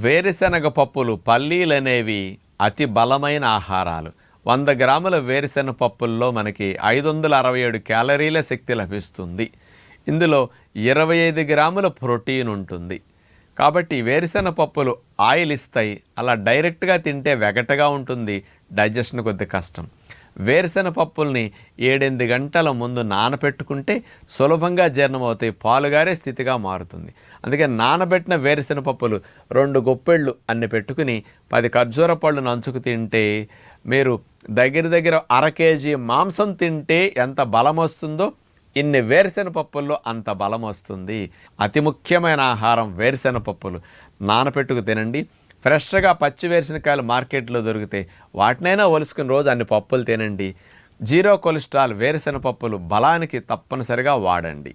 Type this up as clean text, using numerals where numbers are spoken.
వేరుశనగ పప్పులు పల్లీలనేవి అతి బలమైన ఆహారాలు. 100 గ్రాముల వేరుశనగ పప్పుల్లో మనకి 567 క్యాలరీల శక్తి లభిస్తుంది. ఇందులో 25 గ్రాముల ప్రోటీన్ ఉంటుంది. కాబట్టి వేరుశనగ పప్పులు ఆయిల్ ఇస్తాయి. అలా డైరెక్ట్గా తింటే వెగటగా ఉంటుంది, డైజెషన్ కొద్ది కష్టం. వేరుశనగ పప్పుల్ని 7-8 గంటల ముందు నానబెట్టుకుంటే సులభంగా జీర్ణమవుతాయి, పాలుగారే స్థితిగా మారుతుంది. అందుకే నానబెట్టిన వేరుశనగ పప్పులు 2 గుప్పెళ్ళు అన్ని పెట్టుకుని 10 ఖర్జూర పళ్ళు నంచుకు తింటే మీరు దగ్గర 1/2 కేజీ మాంసం తింటే ఎంత బలం వస్తుందో ఇన్ని వేరుశనగ పప్పుల్లో అంత బలం వస్తుంది. అతి ముఖ్యమైన ఆహారం వేరుశనగ పప్పులు. నానపెట్టుకు తినండి. ఫ్రెష్గా పచ్చి వేరుశనగకాయలు మార్కెట్లో దొరుకుతాయి, వాటినైనా ఒలుసుకుని రోజు అన్ని పప్పులు తినండి. 0 కొలెస్ట్రాల్ వేరుశనగ పప్పులు బలానికి తప్పనిసరిగా వాడండి.